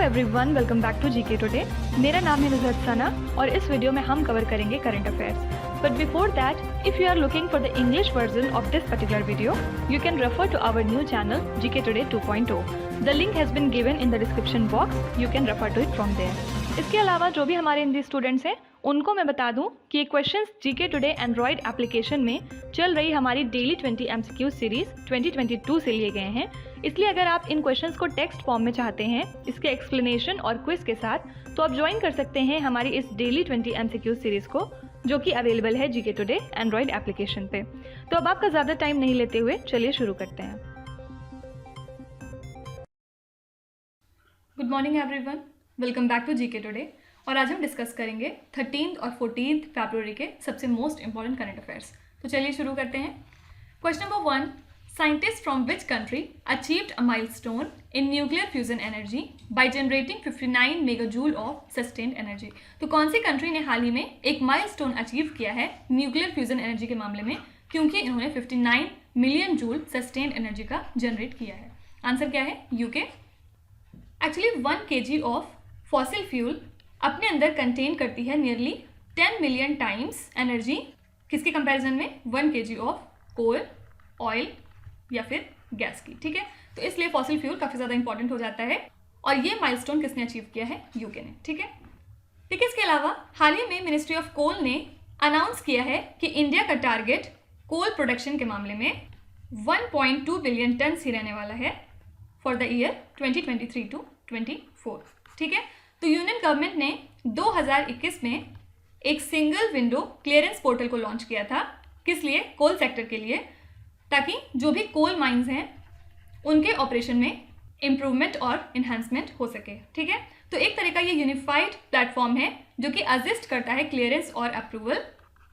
Everyone, welcome back to GK today. मेरा नाम है नुज़हत सना और इस वीडियो में हम कवर करेंगे current affairs. But before that, if you are looking for the English version of this particular video, you can refer to our new channel GK today 2.0। The link has been given in the description box, you can refer to it from there. इसके अलावा जो भी हमारे Hindi students हैं उनको मैं बता दूं कि ये questions GK today Android application में चल रही हमारी डेली 20 MCQ सीरीज 2022 से लिए गए हैं। इसलिए अगर आप इन क्वेश्चंस को टेक्स्ट फॉर्म में चाहते हैं इसके एक्सप्लेनेशन और क्विज के साथ, तो आप ज्वाइन कर सकते हैं हमारी इस डेली 20 MCQ सीरीज को, जो कि अवेलेबल है जीके टुडे एंड्रॉयड एप्लीकेशन पे। तो अब आपका ज़्यादा टाइम नहीं लेते हुए चलिए शुरू करते हैं। Good morning everyone, welcome back to GK today. और आज हम डिस्कस करेंगे 13 और 14 फरवरी के सबसे मोस्ट इंपॉर्टेंट करंट अफेयर्स। तो चलिए शुरू करते हैं। Question number 1, scientist from which country achieved a milestone in nuclear fusion energy by generating 59 megajoule of sustained energy. तो कौन सी कंट्री ने हाल ही में एक माइलस्टोन अचीव किया है न्यूक्लियर फ्यूजन एनर्जी के मामले में, क्योंकि इन्होंने 59 मिलियन जूल सस्टेन्ड एनर्जी का जनरेट किया है। आंसर क्या है? UK. Actually 1 kg of fossil fuel अपने अंदर कंटेन करती है नियरली 10 मिलियन टाइम्स एनर्जी, किसके कंपैरिजन में? 1 kg ऑफ कोल, ऑयल या फिर गैस की। ठीक है, तो इसलिए फॉसिल फ्यूल काफ़ी ज़्यादा इंपॉर्टेंट हो जाता है। और ये माइलस्टोन किसने अचीव किया है? यूके ने। ठीक है, इसके अलावा हाल ही में मिनिस्ट्री ऑफ कोल ने अनाउंस किया है कि इंडिया का टारगेट कोल प्रोडक्शन के मामले में 1.2 बिलियन टन ही रहने वाला है फॉर द ईयर 2023 टू 24। ठीक है, तो यूनियन गवर्नमेंट ने 2021 में एक सिंगल विंडो क्लियरेंस पोर्टल को लॉन्च किया था। किस लिए? कोल सेक्टर के लिए, ताकि जो भी कोल माइंस हैं उनके ऑपरेशन में इम्प्रूवमेंट और इन्हांसमेंट हो सके। ठीक है, तो एक तरह का ये यूनिफाइड प्लेटफॉर्म है जो कि असिस्ट करता है क्लियरेंस और अप्रूवल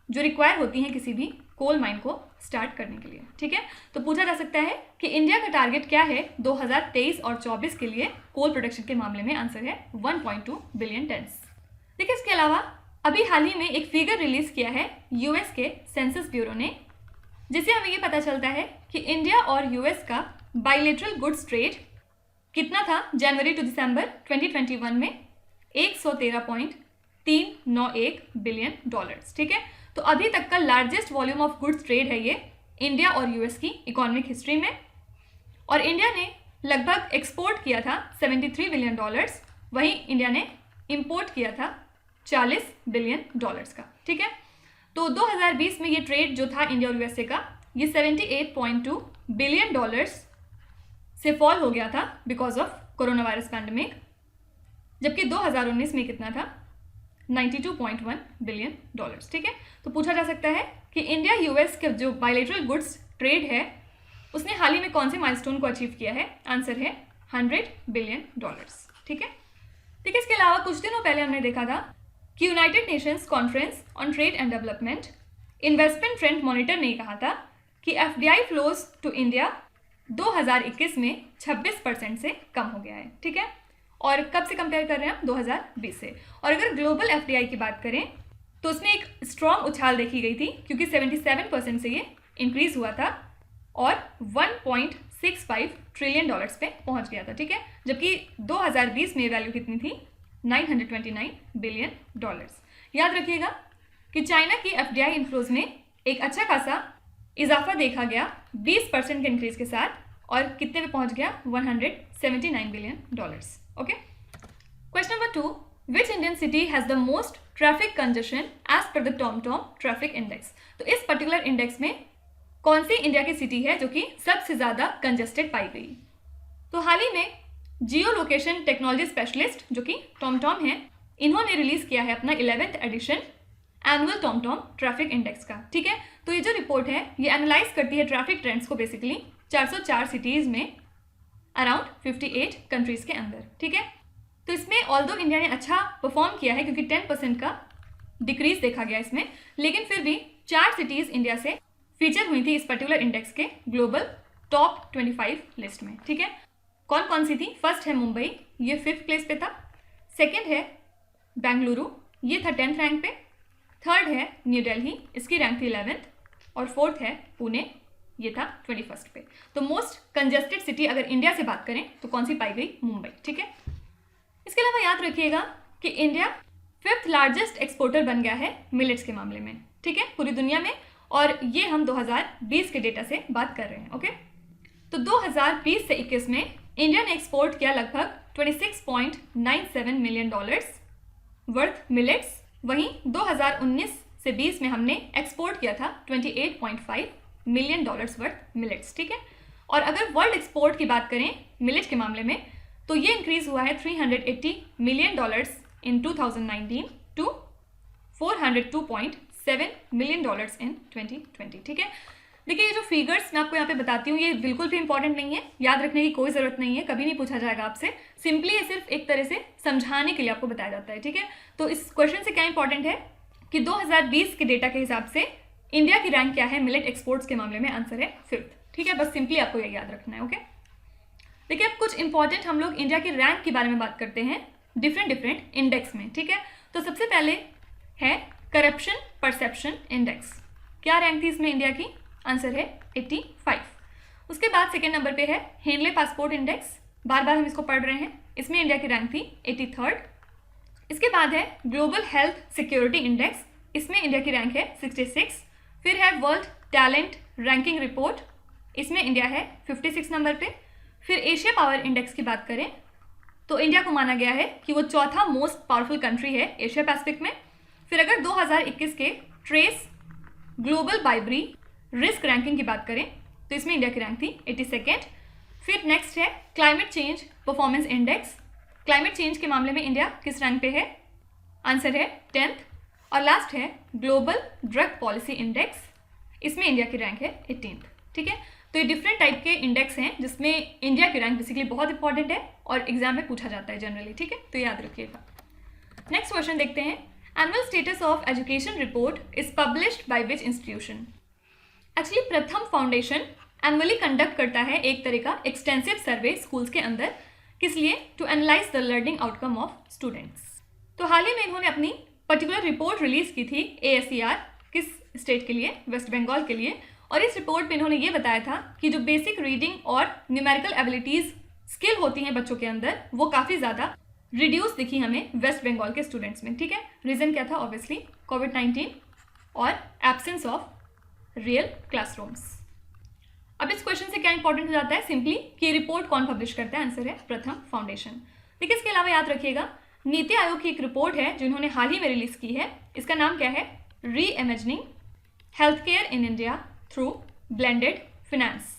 जो रिक्वायर होती हैं किसी भी कोल माइन को स्टार्ट करने के लिए। ठीक है, तो पूछा जा सकता है कि इंडिया का टारगेट क्या है 2023 और 24 के लिए कोल प्रोडक्शन के मामले में? आंसर है 1.2 बिलियन टन्स। देखिए, इसके अलावा अभी हाल ही में एक फिगर रिलीज किया है यूएस के सेंसस ब्यूरो ने, जिससे हमें ये पता चलता है कि इंडिया और यूएस का बायलैटरल गुड्स ट्रेड कितना था जनवरी टू दिसंबर 2021 में? 113.391 बिलियन डॉलर्स। ठीक है, तो अभी तक का largest volume of goods trade है ये इंडिया और यूएस की इकोनॉमिक हिस्ट्री में। और इंडिया ने लगभग एक्सपोर्ट किया था 73 बिलियन डॉलर्स, वहीं इंडिया ने इंपोर्ट किया था 40 बिलियन डॉलर्स का। ठीक है, तो 2020 में ये ट्रेड जो था इंडिया और यूएसए का, ये 78.2 बिलियन डॉलर्स से फॉल हो गया था because of corona virus pandemic, जबकि 2019 में कितना था? 92.1 बिलियन डॉलर्स। ठीक है, तो पूछा जा सकता है कि इंडिया यूएस के जो बायलैटरल गुड्स ट्रेड है उसने हाल ही में कौन से माइलस्टोन को अचीव किया है? आंसर है 100 बिलियन डॉलर्स। ठीक है, इसके अलावा कुछ दिनों पहले हमने देखा था कि United Nations conference on trade and development investment trend monitor ने कहा था कि एफडीआई फ्लोज टू इंडिया 2021 में 26% से कम हो गया है। ठीक है, और कब से कंपेयर कर रहे हैं हम? 2020 से। और अगर ग्लोबल एफडीआई की बात करें तो उसमें एक स्ट्रॉन्ग उछाल देखी गई थी, क्योंकि 77% से ये इंक्रीज हुआ था और 1.65 ट्रिलियन डॉलर्स पे पहुंच गया था। ठीक है, जबकि 2020 में वैल्यू कितनी थी? 929 बिलियन डॉलर्स। याद रखिएगा कि चाइना की एफडीआई इनफ्लोज में एक अच्छा खासा इजाफा देखा गया 20% के इंक्रीज के साथ, और कितने पे पहुंच गया? 179 billion dollars. Okay, question number 2, which Indian city has the most traffic congestion as per the TomTom traffic index. तो इस पर्टिकुलर इंडेक्स में कौन सी इंडिया की सिटी है जो कि सबसे ज़्यादा कंजेस्टेड पाई गई? तो हाल ही में जियो लोकेशन टेक्नोलॉजी स्पेशलिस्ट जो कि टॉमटॉम है, इन्होंने रिलीज किया है अपना 11th edition annual TomTom traffic index का। ठीक है, तो ये जो रिपोर्ट है ये एनालाइज करती है ट्रैफिक ट्रेंड्स को बेसिकली 404 सिटीज़ में अराउंड 58 कंट्रीज़ के अंदर। ठीक है, तो इसमें ऑल्दो इंडिया ने अच्छा परफॉर्म किया है क्योंकि 10% का डिक्रीज देखा गया इसमें, लेकिन फिर भी 4 सिटीज़ इंडिया से फीचर हुई थी इस पर्टिकुलर इंडेक्स के ग्लोबल टॉप 25 लिस्ट में। ठीक है, कौन कौन सी थी? फर्स्ट है मुंबई, ये 5th प्लेस पे था। सेकेंड है बेंगलुरु, ये था 10th रैंक पे। थर्ड है न्यू दिल्ली, इसकी रैंक थी 11th। और फोर्थ है पुणे, ये था 21st पे। तो मोस्ट कंजेस्टेड सिटी अगर इंडिया से बात करें तो कौन सी पाई गई? मुंबई। ठीक है, इसके अलावा याद रखिएगा कि इंडिया 5th लार्जेस्ट एक्सपोर्टर बन गया है मिलेट्स के मामले में, ठीक है, पूरी दुनिया में, और ये हम 2020 के डेटा से बात कर रहे हैं। ओके, तो 2020 से 21 में इंडिया ने एक्सपोर्ट किया लगभग $26.97 मिलियन वर्थ मिलेट्स। वहीं 2019 से 20 में हमने एक्सपोर्ट किया था $28.5 मिलियन वर्थ मिलेट्स, ठीक है। और अगर वर्ल्ड एक्सपोर्ट की बात करें मिलेट के मामले में तो ये इंक्रीज हुआ है $380 million in 2019 to $402.7 million in 2020, ठीक है। देखिए ये जो फिगर्स मैं आपको यहाँ पे बताती हूँ ये बिल्कुल भी इंपॉर्टेंट नहीं है, याद रखने की कोई ज़रूरत नहीं है, कभी नहीं पूछा जाएगा आपसे, सिंपली ये सिर्फ एक तरह से समझाने के लिए आपको बताया जाता है, ठीक है। तो इस क्वेश्चन से क्या इंपॉर्टेंट है कि 2020 के डेटा के हिसाब से इंडिया की रैंक क्या है मिलेट एक्सपोर्ट्स के मामले में, आंसर है 5th, ठीक है। बस सिंपली आपको ये याद रखना है। ओके, देखिए अब कुछ इंपॉर्टेंट हम लोग इंडिया की रैंक के बारे में बात करते हैं डिफरेंट इंडेक्स में, ठीक है। तो सबसे पहले है करप्शन परसेप्शन इंडेक्स, क्या रैंक थी इसमें इंडिया की, आंसर है 85। उसके बाद सेकेंड नंबर पे है हेनले पासपोर्ट इंडेक्स, बार बार हम इसको पढ़ रहे हैं, इसमें इंडिया की रैंक थी 83rd। इसके बाद है ग्लोबल हेल्थ सिक्योरिटी इंडेक्स, इसमें इंडिया की रैंक है 66। फिर है वर्ल्ड टैलेंट रैंकिंग रिपोर्ट, इसमें इंडिया है 56 नंबर पे। फिर एशिया पावर इंडेक्स की बात करें तो इंडिया को माना गया है कि वो चौथा मोस्ट पावरफुल कंट्री है एशिया पैसिफिक में। फिर अगर 2021 के ट्रेस ग्लोबल बाइबरी रिस्क रैंकिंग की बात करें तो इसमें इंडिया की रैंक थी 82nd। फिर नेक्स्ट है climate change performance index, climate change के मामले में इंडिया किस रैंक पे है, आंसर है 10th। और लास्ट है ग्लोबल ड्रग पॉलिसी इंडेक्स, इसमें इंडिया की रैंक है 18th, ठीक है। तो ये डिफरेंट टाइप के इंडेक्स हैं जिसमें इंडिया की रैंक बेसिकली बहुत इंपॉर्टेंट है और एग्जाम में पूछा जाता है जनरली, ठीक है, तो याद रखिएगा। नेक्स्ट क्वेश्चन देखते हैं, annual status of education report is published by which institution. Actually प्रथम फाउंडेशन एनुअली कंडक्ट करता है एक तरह का एक्सटेंसिव सर्वे स्कूल्स के अंदर, किस लिए, to analyse the learning outcome of students. तो हाल ही में इन्होंने अपनी पर्टिकुलर रिपोर्ट रिलीज की थी ASER, किस स्टेट के लिए, वेस्ट बंगाल के लिए, और इस रिपोर्ट में इन्होंने ये बताया था कि जो बेसिक रीडिंग और न्यूमेरिकल एबिलिटीज़ स्किल होती हैं बच्चों के अंदर वो काफ़ी ज़्यादा रिड्यूस दिखी हमें वेस्ट बंगाल के स्टूडेंट्स में, ठीक है। रीज़न क्या था, ऑब्वियसली कोविड-19 और एब्सेंस ऑफ रियल क्लासरूम्स। अब इस क्वेश्चन से क्या इंपॉर्टेंट हो जाता है, सिंपली कि रिपोर्ट कौन पब्लिश करता है, आंसर है प्रथम फाउंडेशन। देखिए इसके अलावा याद रखिएगा नीति आयोग की एक रिपोर्ट है जो इन्होंने हाल ही में रिलीज की है, इसका नाम क्या है, री imagining health care in India through blended finance.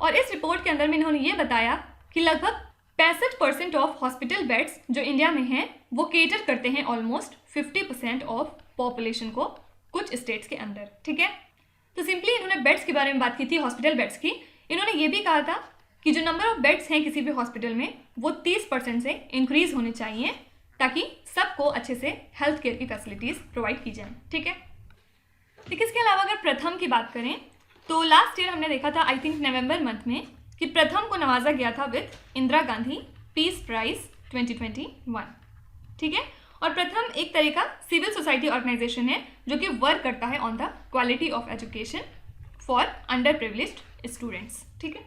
और इस रिपोर्ट के अंदर में इन्होंने ये बताया कि लगभग 65% ऑफ हॉस्पिटल बेड्स जो इंडिया में हैं वो केटर करते हैं ऑलमोस्ट 50% ऑफ पॉपुलेशन को कुछ स्टेट्स के अंदर, ठीक है। तो सिंपली इन्होंने बेड्स के बारे में बात की थी, हॉस्पिटल बेड्स की। इन्होंने ये भी कहा था कि जो नंबर ऑफ बेड्स हैं किसी भी हॉस्पिटल में वो 30% से इंक्रीज होने चाहिए ताकि सबको अच्छे से हेल्थ केयर की फैसिलिटीज़ प्रोवाइड की जाए, ठीक है। देखिए इसके अलावा अगर प्रथम की बात करें तो लास्ट ईयर हमने देखा था आई थिंक नवंबर मंथ में कि प्रथम को नवाजा गया था with Indira Gandhi peace prize 2021, ठीक है। और प्रथम एक तरह का सिविल सोसाइटी ऑर्गेनाइजेशन है जो कि वर्क करता है on the quality of education for under privileged students, ठीक है।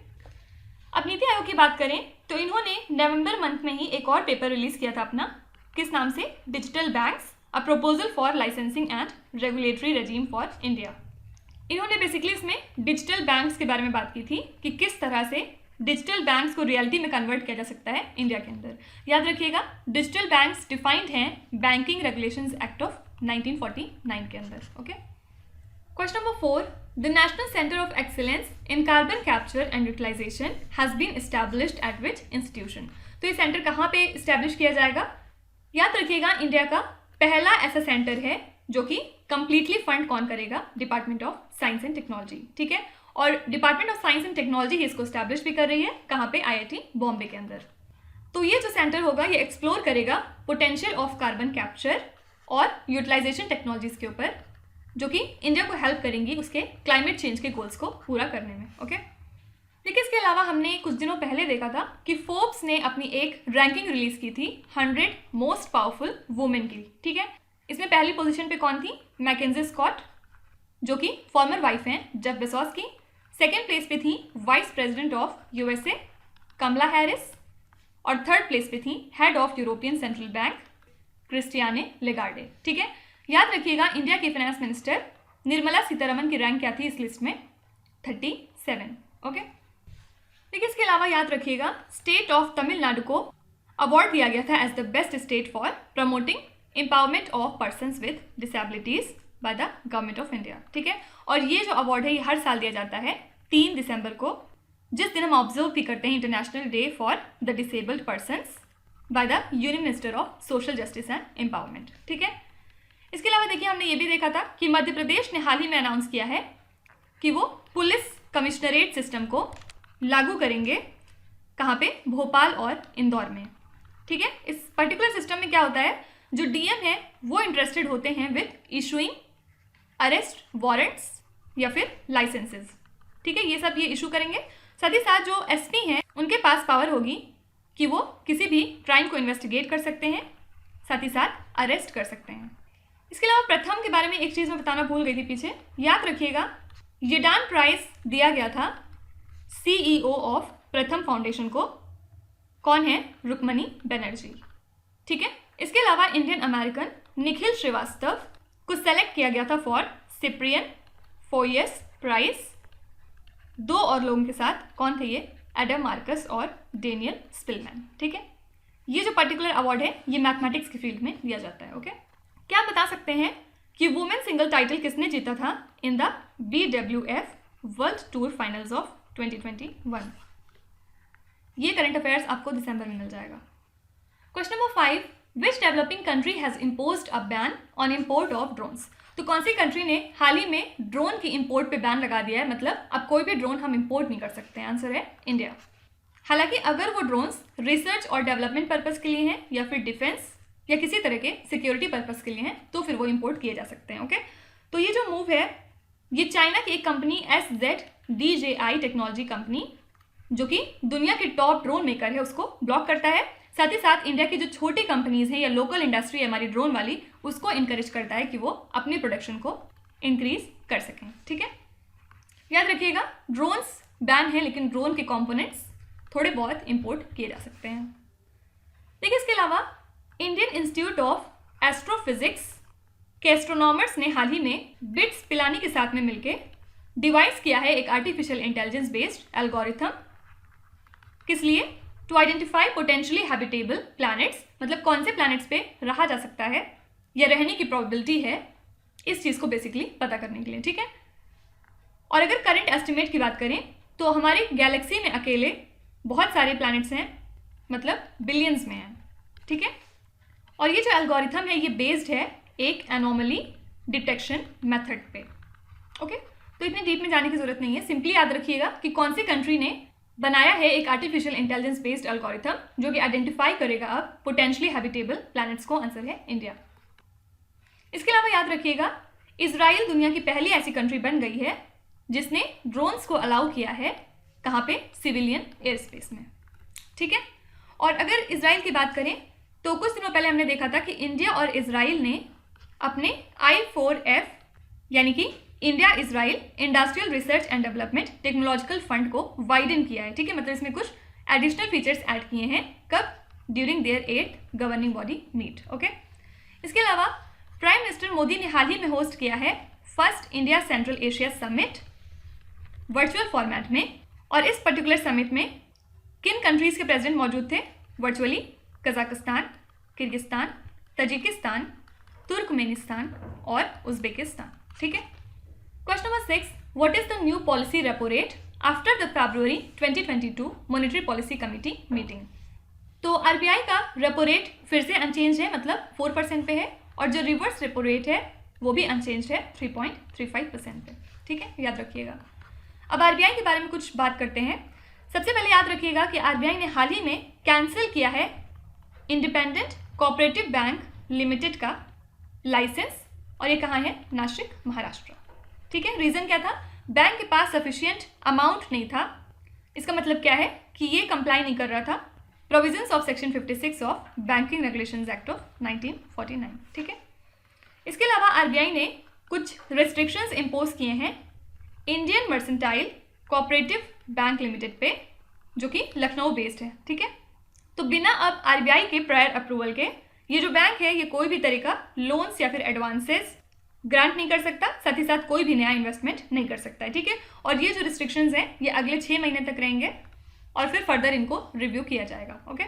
अब नीति आयोग की बात करें तो इन्होंने नवंबर मंथ में ही एक और पेपर रिलीज किया था अपना, किस नाम से, digital banks a proposal for licensing and regulatory regime for India. इन्होंने बेसिकली इसमें डिजिटल बैंक्स के बारे में बात की थी कि किस तरह से डिजिटल बैंक्स को रियलिटी में कन्वर्ट किया जा सकता है इंडिया के अंदर। याद रखिएगा डिजिटल बैंक्स डिफाइंड हैं बैंकिंग रेगुलेशंस एक्ट ऑफ 1949 के अंदर, okay. Question number 4, the national centre of excellence in carbon capture and utilisation has been established at which institution. तो ये सेंटर कहाँ पे इस्टेब्लिश किया जाएगा, याद रखिएगा इंडिया का पहला ऐसा सेंटर है जो कि कंप्लीटली फंड कौन करेगा, department of science and technology, ठीक है। और department of science and technology इसको स्टैब्लिश भी कर रही है, कहाँ पे, IIT बॉम्बे के अंदर। तो ये जो सेंटर होगा ये एक्सप्लोर करेगा पोटेंशियल ऑफ कार्बन कैप्चर और यूटिलाइजेशन टेक्नोलॉजीज के ऊपर जो कि इंडिया को हेल्प करेंगी उसके क्लाइमेट चेंज के गोल्स को पूरा करने में, ओके। लेकिन इसके अलावा हमने कुछ दिनों पहले देखा था कि फोर्ब्स ने अपनी एक रैंकिंग रिलीज की थी 100 मोस्ट पावरफुल वुमेन की, ठीक है। इसमें पहली पोजीशन पे कौन थी, मैकेंजी स्कॉट जो कि फॉर्मर वाइफ हैं जेफ बेजोस की। सेकेंड प्लेस पे थी vice president of USA Kamala Harris. और थर्ड प्लेस पे थी head of European Central Bank Christine Lagarde. ठीक है, याद रखिएगा इंडिया की फाइनेंस मिनिस्टर निर्मला सीतारमन की रैंक क्या थी इस लिस्ट में, 37। ओके, देखिए इसके अलावा याद रखिएगा स्टेट ऑफ तमिलनाडु को अवार्ड दिया गया था as the best state for promoting empowerment of persons with disabilities by the government of India. ठीक है, और ये जो अवार्ड है ये हर साल दिया जाता है 3 दिसंबर को, जिस दिन हम ऑब्जर्व भी करते हैं international day for the disabled persons by the union minister of social justice and empowerment. ठीक है, इसके अलावा देखिए हमने ये भी देखा था कि मध्य प्रदेश ने हाल ही में अनाउंस किया है कि वो पुलिस कमिश्नरेट सिस्टम को लागू करेंगे, कहाँ पे, भोपाल और इंदौर में। ठीक है, इस पर्टिकुलर सिस्टम में क्या होता है, जो डीएम है वो इंटरेस्टेड होते हैं विद इशूइंग अरेस्ट वारंट्स या फिर लाइसेंसेज। ठीक है, ये सब ये इशू करेंगे। साथ ही साथ जो एसपी हैं उनके पास पावर होगी कि वो किसी भी क्राइम को इन्वेस्टिगेट कर सकते हैं, साथ ही साथ अरेस्ट कर सकते हैं। इसके अलावा प्रथम के बारे में एक चीज़ मैं बताना भूल गई थी पीछे, याद रखिएगा येडान प्राइज दिया गया था सीईओ ऑफ प्रथम फाउंडेशन को, कौन है, रुक्मणी बनर्जी। ठीक है, इसके अलावा इंडियन अमेरिकन निखिल श्रीवास्तव को सेलेक्ट किया गया था फॉर सिप्रियन फोयस प्राइज। 2 और लोगों के साथ, कौन थे ये, एडम मार्कस और डेनियल स्पिलमैन। ठीक है, ये जो पर्टिकुलर अवार्ड है ये मैथमेटिक्स की फील्ड में दिया जाता है। ओके, क्या आप बता सकते हैं कि वुमेन सिंगल टाइटल किसने जीता था in the BWF world tour finals of 2021? ये करंट अफेयर्स आपको दिसंबर में मिल जाएगा। Question number 5, which developing country has imposed a ban on import of drones? तो कौन सी कंट्री ने हाल ही में ड्रोन की इंपोर्ट पे बैन लगा दिया है, मतलब अब कोई भी ड्रोन हम इंपोर्ट नहीं कर सकते हैं? आंसर है इंडिया। हालांकि अगर वो ड्रोन्स रिसर्च और डेवलपमेंट पर्पस के लिए हैं या फिर डिफेंस या किसी तरह के सिक्योरिटी पर्पस के लिए हैं तो फिर वो इंपोर्ट किए जा सकते हैं। ओके, तो ये जो मूव है ये चाइना की एक कंपनी SZDJI टेक्नोलॉजी कंपनी, जो कि दुनिया की टॉप ड्रोन मेकर है, उसको ब्लॉक करता है। साथ ही साथ इंडिया की जो छोटी कंपनीज हैं या लोकल इंडस्ट्री है हमारी ड्रोन वाली, उसको इनकरेज करता है कि वो अपनी प्रोडक्शन को इंक्रीज कर सकें। ठीक है, याद रखिएगा ड्रोन्स बैन है लेकिन ड्रोन के कंपोनेंट्स थोड़े बहुत इंपोर्ट किए जा सकते हैं। देखिए इसके अलावा इंडियन इंस्टीट्यूट ऑफ एस्ट्रोफिजिक्स के एस्ट्रोनॉमर्स ने हाल ही में बिट्स पिलानी के साथ में मिलकर डिवाइस किया है एक आर्टिफिशियल इंटेलिजेंस बेस्ड एल्गोरिथम। किस लिए? To identify potentially habitable planets, मतलब कौन से प्लैनेट्स पे रहा जा सकता है या रहने की प्रोबेबिलिटी है, इस चीज़ को बेसिकली पता करने के लिए। ठीक है, और अगर करंट एस्टिमेट की बात करें तो हमारी गैलेक्सी में अकेले बहुत सारे प्लैनेट्स हैं, मतलब बिलियंस में हैं। ठीक है, और ये जो एल्गोरिथम है ये बेस्ड है एक एनोमली डिटेक्शन मेथड पे। ओके, तो इतनी डीप में जाने की जरूरत नहीं है, सिंपली याद रखिएगा कि कौन सी कंट्री ने बनाया है एक आर्टिफिशियल इंटेलिजेंस बेस्ड एल्गोरिथम जो कि आइडेंटिफाई करेगा अब पोटेंशियली हैबिटेबल प्लैनेट्स को। आंसर है इंडिया। इसके अलावा याद रखिएगा इजराइल दुनिया की पहली ऐसी कंट्री बन गई है जिसने ड्रोन्स को अलाउ किया है, कहाँ पे, सिविलियन एयर स्पेस में। ठीक है, और अगर इजराइल की बात करें तो कुछ दिनों पहले हमने देखा था कि इंडिया और इजराइल ने अपने I4F यानी कि India Israel industrial research and development technological fund को वाइडन किया है। ठीक है, मतलब इसमें कुछ एडिशनल फीचर्स ऐड किए हैं, कब, during their 8th governing body meet. Okay, इसके अलावा प्राइम मिनिस्टर मोदी ने हाल ही में होस्ट किया है first India central Asia summit virtual format में, और इस पर्टिकुलर समिट में किन कंट्रीज के प्रेसिडेंट मौजूद थे virtually? Kazakhstan, Kyrgyzstan, Tajikistan, Turkmenistan और उज्बेकिस्तान। ठीक है, question number 6, what is the new policy repo rate after the February 2022 monetary policy committee meeting? तो आरबीआई का रेपो रेट फिर से अनचेंज है, मतलब 4% पे है, और जो रिवर्स रेपो रेट है वो भी अनचेंज है 3.35% पे। ठीक है, याद रखिएगा। अब आरबीआई के बारे में कुछ बात करते हैं। सबसे पहले याद रखिएगा कि आरबीआई ने हाल ही में कैंसिल किया है इंडिपेंडेंट कोऑपरेटिव बैंक लिमिटेड का लाइसेंस, और ये कहाँ है? नासिक, महाराष्ट्र। ठीक है, रीज़न क्या था? बैंक के पास सफिशिएंट अमाउंट नहीं था। इसका मतलब क्या है कि ये कंप्लाई नहीं कर रहा था provisions of section 56 of banking regulations act of 1949। ठीक है, इसके अलावा आरबीआई ने कुछ रेस्ट्रिक्शंस इम्पोज किए हैं Indian mercantile cooperative bank limited पे, जो कि लखनऊ बेस्ड है। ठीक है, तो बिना अब आरबीआई के प्रायर अप्रूवल के ये जो बैंक है ये कोई भी तरह का लोन्स या फिर एडवांसेस ग्रांट नहीं कर सकता, साथ ही साथ कोई भी नया इन्वेस्टमेंट नहीं कर सकता है, ठीक है। और ये जो रिस्ट्रिक्शंस हैं ये अगले 6 महीने तक रहेंगे और फिर फर्दर इनको रिव्यू किया जाएगा, ओके।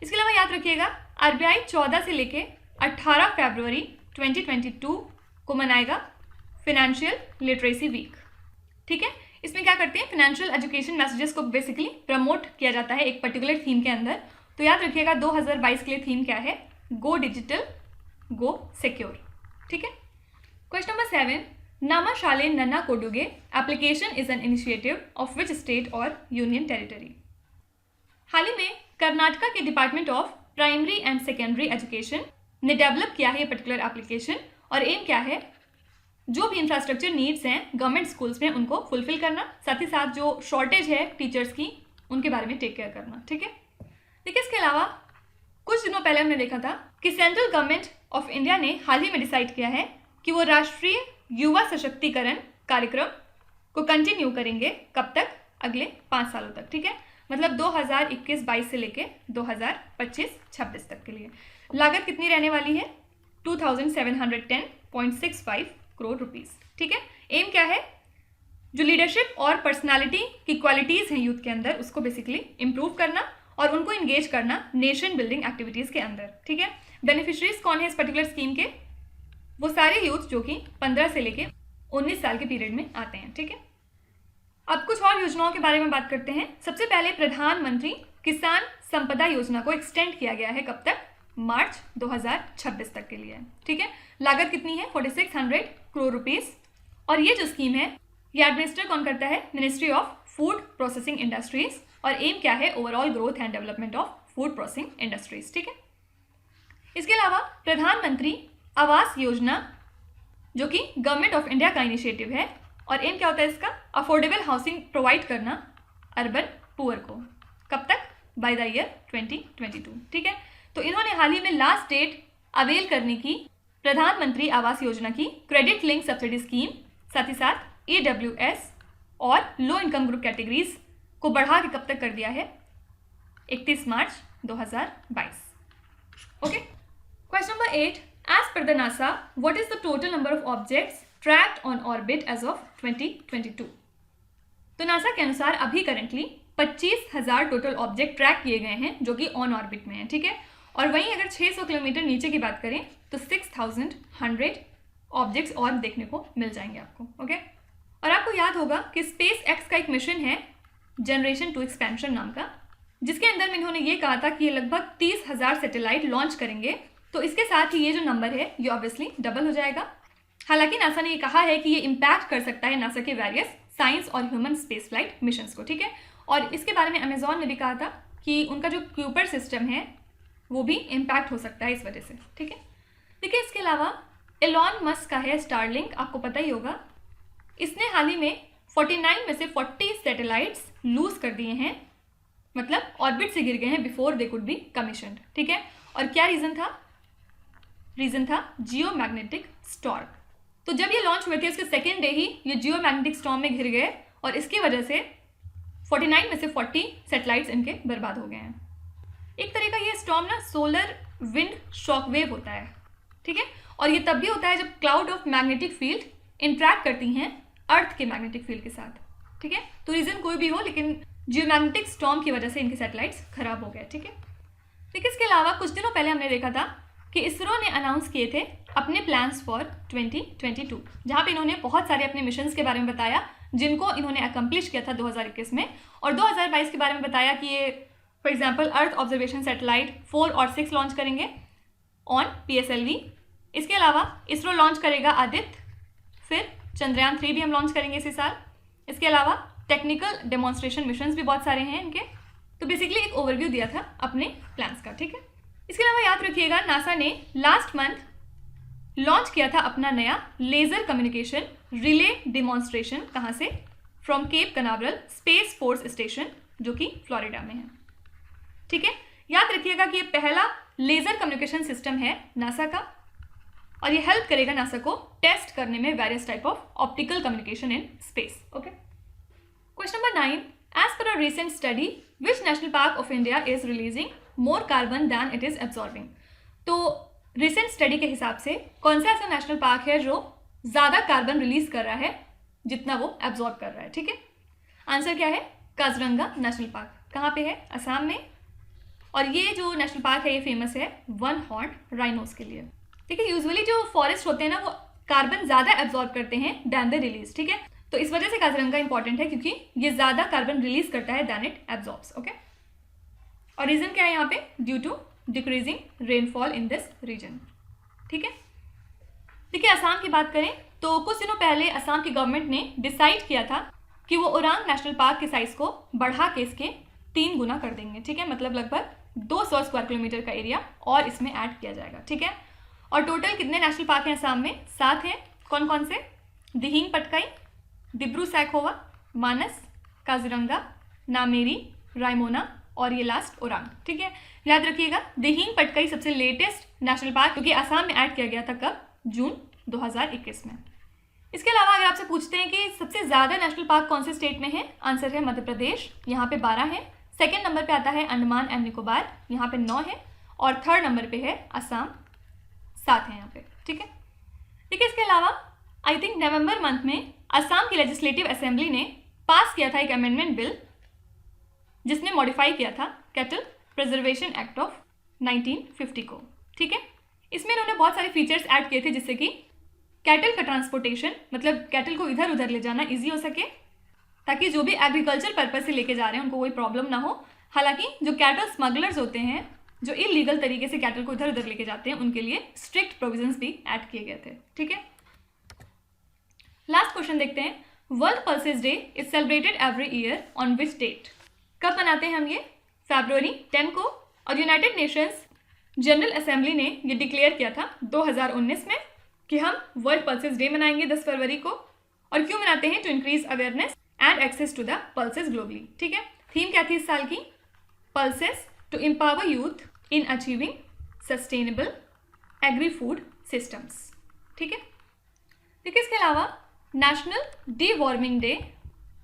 इसके अलावा याद रखिएगा आरबीआई 14 से लेके 18 फरवरी 2022 को मनाएगा फाइनेंशियल लिटरेसी वीक, ठीक है। इसमें क्या करते हैं, फाइनेंशियल एजुकेशन मैसेजेस को बेसिकली प्रमोट किया जाता है एक पर्टिकुलर थीम के अंदर। तो याद रखिएगा 2022 के लिए थीम क्या है, गो डिजिटल गो सिक्योर, ठीक है। Question number 7, Namma Shale Nanna Koduge application is an initiative of which state और यूनियन टेरिटरी। हाल ही में कर्नाटका के department of primary and secondary education ने डेवलप किया है ये पर्टिकुलर एप्लीकेशन और एम क्या है, जो भी इंफ्रास्ट्रक्चर नीड्स हैं गवर्नमेंट स्कूल्स में उनको फुलफिल करना, साथ ही साथ जो शॉर्टेज है टीचर्स की उनके बारे में टेक केयर करना, ठीक है। देखिए इसके अलावा कुछ दिनों पहले हमने देखा था कि सेंट्रल गवर्नमेंट ऑफ इंडिया ने हाल ही में डिसाइड किया है कि वो राष्ट्रीय युवा सशक्तिकरण कार्यक्रम को कंटिन्यू करेंगे, कब तक, अगले 5 सालों तक, ठीक है। मतलब 2021-22 से लेके 2025-26 तक के लिए लागत कितनी रहने वाली है, 2710.65 करोड़ रुपीस, ठीक है। एम क्या है, जो लीडरशिप और पर्सनालिटी की क्वालिटीज़ हैं यूथ के अंदर उसको बेसिकली इंप्रूव करना और उनको इंगेज करना नेशन बिल्डिंग एक्टिविटीज़ के अंदर, ठीक है। बेनिफिशरीज कौन है इस पर्टिकुलर स्कीम के, वो सारे यूथ जो कि 15 से लेके 19 साल के पीरियड में आते हैं, ठीक है। अब कुछ और योजनाओं के बारे में बात करते हैं। सबसे पहले प्रधानमंत्री किसान संपदा योजना को एक्सटेंड किया गया है, कब तक, मार्च 2026 तक के लिए, ठीक है। लागत कितनी है, 4600 करोड़ रुपीस। और ये जो स्कीम है ये एडमिनिस्टर कौन करता है, ministry of food processing industries, और एम क्या है, overall growth and development of food processing industries, ठीक है। इसके अलावा प्रधानमंत्री आवास योजना जो कि गवर्नमेंट ऑफ इंडिया का इनिशिएटिव है और एम क्या होता है इसका, अफोर्डेबल हाउसिंग प्रोवाइड करना अर्बन पुअर को, कब तक, बाय द ईयर 2022, ठीक है। तो इन्होंने हाल ही में लास्ट डेट अवेल करने की प्रधानमंत्री आवास योजना की क्रेडिट लिंक सब्सिडी स्कीम, साथ ही साथ AWS और लो इनकम ग्रुप कैटेगरीज को बढ़ा के कब तक कर दिया है, 31 March 2022, okay. Question number 8, as per the NASA what is the total number of objects tracked on orbit as of 2022। तो नासा के अनुसार अभी करेंटली 25,000 टोटल ऑब्जेक्ट ट्रैक किए गए हैं जो कि ऑन ऑर्बिट में हैं, ठीक है। और वहीं अगर 600 किलोमीटर नीचे की बात करें तो 6100 ऑब्जेक्ट्स और देखने को मिल जाएंगे आपको, ओके। और आपको याद होगा कि स्पेस एक्स का एक मिशन है जनरेशन 2 एक्सपेंशन नाम का, जिसके अंदर में इन्होंने ये कहा था कि ये लगभग 30,000 सैटेलाइट लॉन्च करेंगे। तो इसके साथ ही ये जो नंबर है ये ऑब्वियसली डबल हो जाएगा। हालांकि नासा ने ये कहा है कि ये इम्पैक्ट कर सकता है नासा के वेरियस साइंस और ह्यूमन स्पेस फ्लाइट मिशंस को, ठीक है। और इसके बारे में अमेजॉन ने भी कहा था कि उनका जो क्यूपर सिस्टम है वो भी इम्पैक्ट हो सकता है इस वजह से, ठीक है। देखिए इसके अलावा एलॉन मस्क का है स्टारलिंक, आपको पता ही होगा। इसने हाल ही में 49 में से 40 सैटेलाइट्स लूज कर दिए हैं, मतलब ऑर्बिट से गिर गए हैं before they could be commissioned, ठीक है। और क्या रीज़न था जियो मैग्नेटिक स्टॉर्म। तो जब ये लॉन्च हुए थे उसके सेकेंड डे ही ये जियो मैग्नेटिक स्टॉर्म में घिर गए और इसकी वजह से 49 में से 40 सैटेलाइट्स इनके बर्बाद हो गए हैं। एक तरह का ये स्टॉर्म ना सोलर विंड शॉकवेव होता है, ठीक है। और ये तब भी होता है जब cloud of magnetic field interact करती हैं अर्थ के मैग्नेटिक फील्ड के साथ, ठीक है। तो रीज़न कोई भी हो लेकिन जियोमैग्नेटिक स्टॉर्म की वजह से इनके सैटेलाइट्स खराब हो गए, ठीक है। लेकिन इसके अलावा कुछ दिनों पहले हमने देखा था कि इसरो ने अनाउंस किए थे अपने प्लान्स फॉर 2022, जहाँ पे इन्होंने बहुत सारे अपने मिशंस के बारे में बताया जिनको इन्होंने अकम्प्लिश किया था 2021 में, और 2022 के बारे में बताया कि ये for example earth observation satellite 4 और 6 लॉन्च करेंगे ऑन PSLV। इसके अलावा इसरो लॉन्च करेगा आदित्य, फिर चंद्रयान 3 भी हम लॉन्च करेंगे इसी साल। इसके अलावा टेक्निकल डेमोन्स्ट्रेशन मिशंस भी बहुत सारे हैं इनके। तो बेसिकली एक ओवरव्यू दिया था अपने प्लान्स का, ठीक है। इसके अलावा याद रखिएगा नासा ने लास्ट मंथ लॉन्च किया था अपना नया लेज़र कम्युनिकेशन रिले डिमॉन्स्ट्रेशन, कहाँ से, from Cape Canaveral Space Force Station जो कि फ्लोरिडा में है, ठीक है। याद रखिएगा कि ये पहला लेज़र कम्युनिकेशन सिस्टम है नासा का और ये हेल्प करेगा नासा को टेस्ट करने में various type of optical communication in space, okay. Question number 9, as per a recent study which national park of India is releasing more carbon than it is absorbing. तो recent study के हिसाब से कौन सा ऐसा national park है जो ज़्यादा कार्बन रिलीज कर रहा है जितना वो एब्जॉर्ब कर रहा है, ठीक है। आंसर क्या है? Kaziranga national park. कहाँ पे है? असम में। और ये जो नेशनल पार्क है ये फेमस है वन हॉर्न राइनोस के लिए, ठीक है। यूजुअली जो फॉरेस्ट होते हैं ना वो कार्बन ज़्यादा एब्जॉर्ब करते हैं दैन द रिलीज, ठीक है। तो इस वजह से काजीरंगा इंपॉर्टेंट है क्योंकि ये ज़्यादा कार्बन रिलीज करता है दैन इट एब्जॉर्ब्स, ओके। और रीज़न क्या है यहाँ पे? Due to decreasing rainfall in this region, ठीक है। देखिए असम की बात करें तो कुछ दिनों पहले असम की गवर्नमेंट ने डिसाइड किया था कि वो ओरांग नेशनल पार्क के साइज को बढ़ा के इसके 3 गुना कर देंगे, ठीक है। मतलब लगभग 200 स्क्वायर किलोमीटर का एरिया और इसमें ऐड किया जाएगा, ठीक है। और टोटल कितने नेशनल पार्क हैं असम में? 7 हैं। कौन कौन से? दिहिंग पटकाई, डिब्रू सैखोवा, मानस, काजीरंगा, नामेरी, रायमोना और ये लास्ट ओरांग, ठीक है। याद रखिएगा दिहिंग पटकाई सबसे लेटेस्ट नेशनल पार्क क्योंकि असम में ऐड किया गया था कब? जून 2021 में। इसके अलावा अगर आपसे पूछते हैं कि सबसे ज़्यादा नेशनल पार्क कौन से स्टेट में है, आंसर है मध्य प्रदेश, यहाँ पे 12 है। सेकेंड नंबर पे आता है अंडमान एंड निकोबार, यहाँ पे 9 है। और थर्ड नंबर पे है असम, 7 है यहाँ पे, ठीक है। देखिए इसके अलावा आई थिंक नवंबर मंथ में असम की लेजिस्लेटिव असेंबली ने पास किया था एक अमेंडमेंट बिल जिसने मॉडिफाई किया था कैटल प्रिजर्वेशन एक्ट ऑफ 1950 को, ठीक है। इसमें इन्होंने बहुत सारे फीचर्स ऐड किए थे जिससे कि कैटल का ट्रांसपोर्टेशन मतलब कैटल को इधर उधर ले जाना ईजी हो सके, ताकि जो भी एग्रीकल्चर पर्पज से लेके जा रहे हैं उनको कोई प्रॉब्लम ना हो। हालांकि जो कैटल स्मगलर्स होते हैं जो इलीगल तरीके से कैटल को इधर उधर लेके जाते हैं उनके लिए स्ट्रिक्ट प्रोविजंस भी ऐड किए गए थे, ठीक है। लास्ट क्वेश्चन देखते हैं। World pulses day is celebrated every year on which date? कब मनाते हैं हम ये? फरवरी 10 को। और यूनाइटेड नेशंस जनरल असेंबली ने ये डिक्लेयर किया था 2019 में कि हम वर्ल्ड पल्सेस डे मनाएंगे 10 फरवरी को। और क्यों मनाते हैं? To increase awareness and access to the pulses globally, ठीक है। थीम क्या थी इस साल की? Pulses to empower youth in achieving sustainable agri food systems, ठीक है। देखिए इसके अलावा नेशनल डी वार्मिंग डे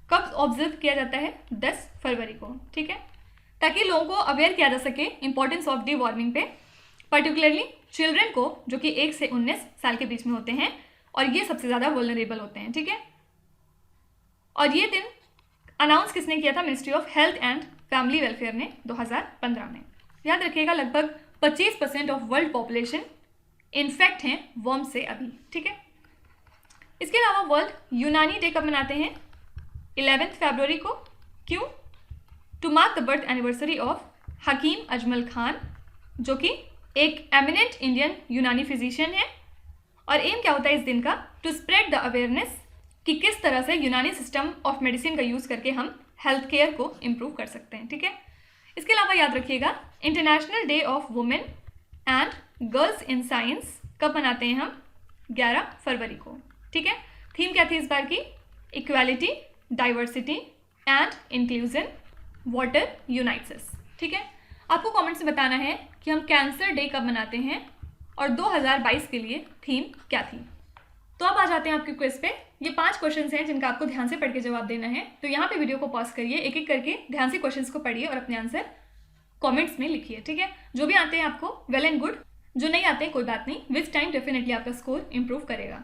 कब ऑब्जर्व किया जाता है? 10 फरवरी को, ठीक है, ताकि लोगों को अवेयर किया जा सके इंपॉर्टेंस ऑफ डी वार्मिंग पे, पर्टिकुलरली चिल्ड्रन को जो कि 1 से 19 साल के बीच में होते हैं और ये सबसे ज़्यादा वल्नरेबल होते हैं, ठीक है। और ये दिन अनाउंस किसने किया था? Ministry of health and family welfare ने 2015 में। याद रखिएगा लगभग 25% ऑफ वर्ल्ड पॉपुलेशन इन्फेक्ट हैं वर्म से अभी, ठीक है। इसके अलावा वर्ल्ड यूनानी डे कब मनाते हैं? 11 फरवरी को। क्यों? To mark the birth anniversary of Hakim Ajmal Khan जो कि एक एमिनेंट इंडियन यूनानी फिजिशियन है। और एम क्या होता है इस दिन का? टू स्प्रेड द अवेयरनेस कि किस तरह से यूनानी सिस्टम ऑफ मेडिसिन का यूज़ करके हम हेल्थ केयर को इम्प्रूव कर सकते हैं, ठीक है। इसके अलावा याद रखिएगा international day of women and girls in science कब मनाते हैं हम? 11 फरवरी को, ठीक है। थीम क्या थी इस बार की? Equality, diversity and inclusion, water unites us, ठीक है। आपको कमेंट्स में बताना है कि हम कैंसर डे कब मनाते हैं और 2022 के लिए थीम क्या थी। तो अब आ जाते हैं आपके क्विज पे। ये 5 क्वेश्चंस हैं जिनका आपको ध्यान से पढ़ के जवाब देना है। तो यहाँ पे वीडियो को पॉज करिए, एक एक करके ध्यान से क्वेश्चंस को पढ़िए और अपने आंसर कमेंट्स में लिखिए, ठीक है। जो भी आते हैं आपको वेल एंड गुड, जो नहीं आते हैं कोई बात नहीं, विथ टाइम डेफिनेटली आपका स्कोर इंप्रूव करेगा।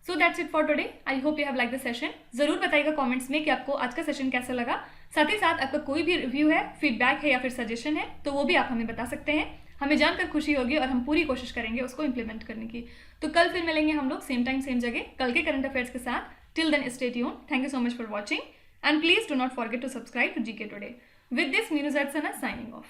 So that's it for today. I hope you have like the session. जरूर बताइएगा कमेंट्स में कि आपको आज का सेशन कैसा लगा। साथ ही साथ आपका कोई भी रिव्यू है, फीडबैक है या फिर सजेशन है तो वो भी आप हमें बता सकते हैं। हमें जानकर खुशी होगी और हम पूरी कोशिश करेंगे उसको इम्प्लीमेंट करने की। तो कल फिर मिलेंगे हम लोग सेम टाइम सेम जगह कल के करंट अफेयर्स के साथ। Till then stay tuned. Thank you so much for watching and please do not forget to subscribe to GK today. With this Meenu Z Sana signing of.